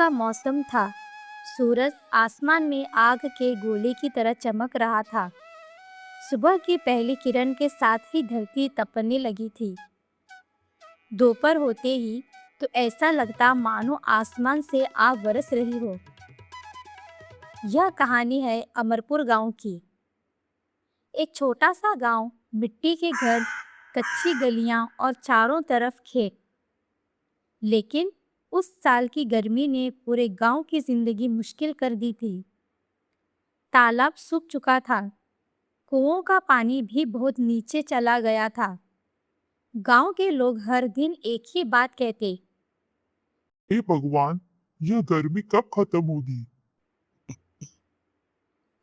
का मौसम था। सूरज आसमान में आग के गोले की तरह चमक रहा था। सुबह की पहली किरण के साथ ही धरती तपने लगी थी। दोपहर होते ही तो ऐसा लगता मानो आसमान से आग बरस रही हो। यह कहानी है अमरपुर गांव की। एक छोटा सा गांव, मिट्टी के घर, कच्ची गलियां और चारों तरफ खेत। लेकिन उस साल की गर्मी ने पूरे गांव की जिंदगी मुश्किल कर दी थी। तालाब सूख चुका था। कुओं का पानी भी बहुत नीचे चला गया था। गांव के लोग हर दिन एक ही बात कहते, हे भगवान, यह गर्मी कब खत्म होगी।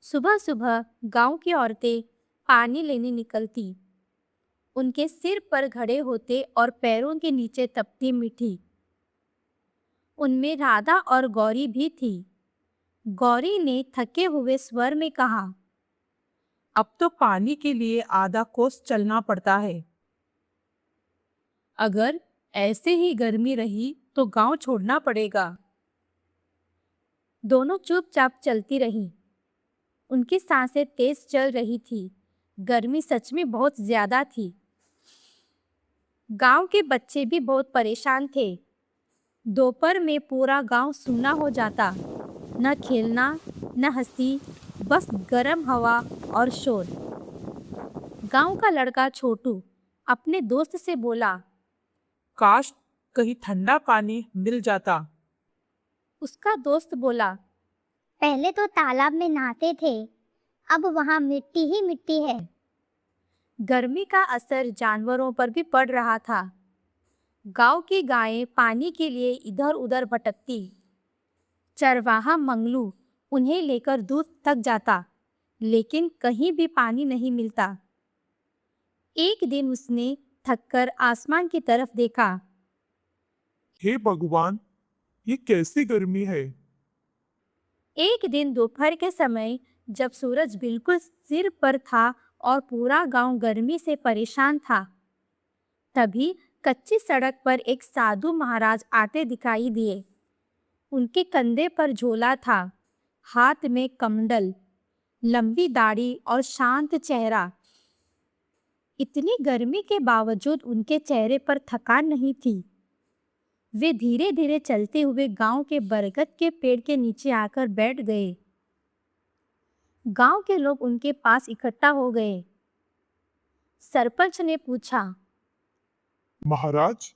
सुबह सुबह गांव की औरतें पानी लेने निकलती। उनके सिर पर घड़े होते और पैरों के नीचे तपती मिट्टी। उनमें राधा और गौरी भी थी। गौरी ने थके हुए स्वर में कहा, अब तो पानी के लिए आधा कोस चलना पड़ता है। अगर ऐसे ही गर्मी रही तो गांव छोड़ना पड़ेगा। दोनों चुपचाप चलती रहीं। उनकी सांसें तेज चल रही थी। गर्मी सच में बहुत ज्यादा थी। गांव के बच्चे भी बहुत परेशान थे। दोपहर में पूरा गांव सूना हो जाता। न खेलना, न हंसी, बस गर्म हवा और शोर। गांव का लड़का छोटू अपने दोस्त से बोला, काश कहीं ठंडा पानी मिल जाता। उसका दोस्त बोला, पहले तो तालाब में नहाते थे, अब वहाँ मिट्टी ही मिट्टी है। गर्मी का असर जानवरों पर भी पड़ रहा था। गांव की गायें पानी के लिए इधर उधर भटकती। चरवाहा मंगलू उन्हें लेकर दूध तक जाता, लेकिन कहीं भी पानी नहीं मिलता। एक दिन उसने थककर आसमान की तरफ देखा। हे भगवान, ये कैसी गर्मी है। एक दिन दोपहर के समय जब सूरज बिल्कुल सिर पर था और पूरा गांव गर्मी से परेशान था, तभी कच्ची सड़क पर एक साधु महाराज आते दिखाई दिए। उनके कंधे पर झोला था, हाथ में कमंडल, लंबी दाढ़ी और शांत चेहरा। इतनी गर्मी के बावजूद उनके चेहरे पर थकान नहीं थी। वे धीरे धीरे चलते हुए गांव के बरगद के पेड़ के नीचे आकर बैठ गए। गांव के लोग उनके पास इकट्ठा हो गए। सरपंच ने पूछा, महाराज,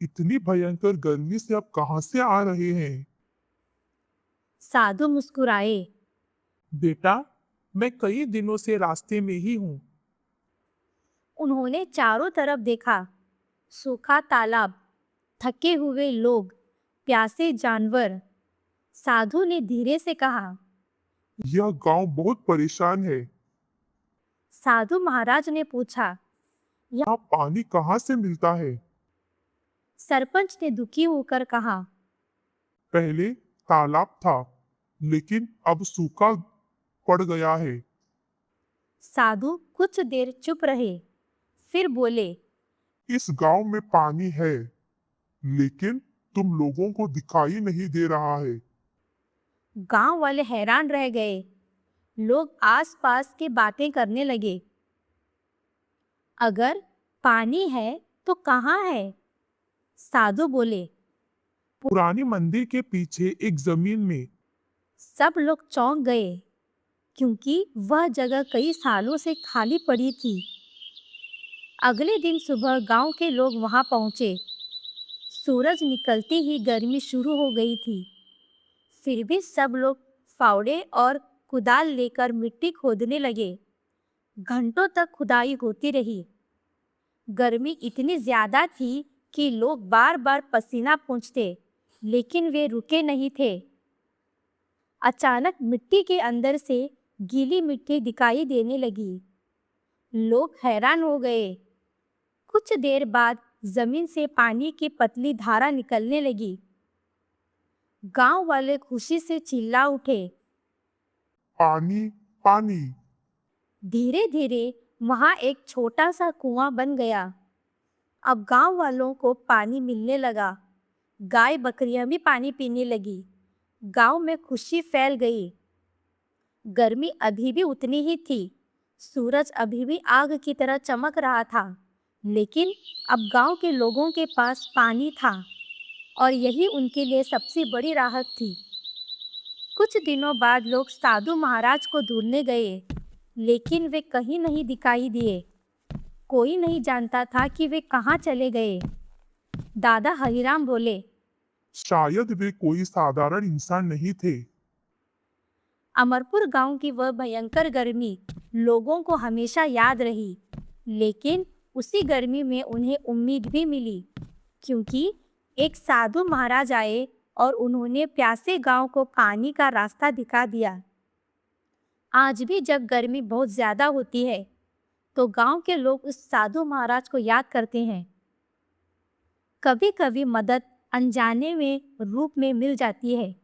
इतनी भयंकर गर्मी से आप कहां से आ रहे हैं। साधु मुस्कुराए। बेटा, मैं कई दिनों से रास्ते में ही हूँ। उन्होंने चारों तरफ देखा। सूखा तालाब, थके हुए लोग, प्यासे जानवर। साधु ने धीरे से कहा, यह गांव बहुत परेशान है। साधु महाराज ने पूछा, यहाँ पानी कहाँ से मिलता है। सरपंच ने दुखी होकर कहा, पहले तालाब था, लेकिन अब सूखा पड़ गया है। साधु कुछ देर चुप रहे, फिर बोले, इस गांव में पानी है, लेकिन तुम लोगों को दिखाई नहीं दे रहा है। गांव वाले हैरान रह गए। लोग आसपास की बातें करने लगे। अगर पानी है तो कहाँ है? साधु बोले। पुरानी मंदिर के पीछे एक जमीन में। सब लोग चौंक गए, क्योंकि वह जगह कई सालों से खाली पड़ी थी। अगले दिन सुबह गांव के लोग वहां पहुंचे। सूरज निकलते ही गर्मी शुरू हो गई थी। फिर भी सब लोग फावड़े और कुदाल लेकर मिट्टी खोदने लगे। घंटों तक खुदाई होती रही। गर्मी इतनी ज्यादा थी कि लोग बार बार पसीना पोंछते, लेकिन वे रुके नहीं थे। अचानक मिट्टी के अंदर से गीली मिट्टी दिखाई देने लगी। लोग हैरान हो गए। कुछ देर बाद जमीन से पानी की पतली धारा निकलने लगी। गांव वाले खुशी से चिल्ला उठे। पानी, पानी। धीरे धीरे वहां एक छोटा सा कुआं बन गया। अब गांव वालों को पानी मिलने लगा। गाय बकरियां भी पानी पीने लगी। गांव में खुशी फैल गई। गर्मी अभी भी उतनी ही थी। सूरज अभी भी आग की तरह चमक रहा था। लेकिन अब गांव के लोगों के पास पानी था और यही उनके लिए सबसे बड़ी राहत थी। कुछ दिनों बाद लोग साधु महाराज को ढूंढने गए, लेकिन वे कहीं नहीं दिखाई दिए। कोई नहीं जानता था कि वे कहाँ चले गए। दादा हरिराम बोले, शायद वे कोई साधारण इंसान नहीं थे। अमरपुर गांव की वह भयंकर गर्मी लोगों को हमेशा याद रही। लेकिन उसी गर्मी में उन्हें उम्मीद भी मिली, क्योंकि एक साधु महाराज आए और उन्होंने प्यासे गांव को पानी का रास्ता दिखा दिया। आज भी जब गर्मी बहुत ज़्यादा होती है, तो गांव के लोग उस साधु महाराज को याद करते हैं। कभी कभी मदद अनजाने में रूप में मिल जाती है,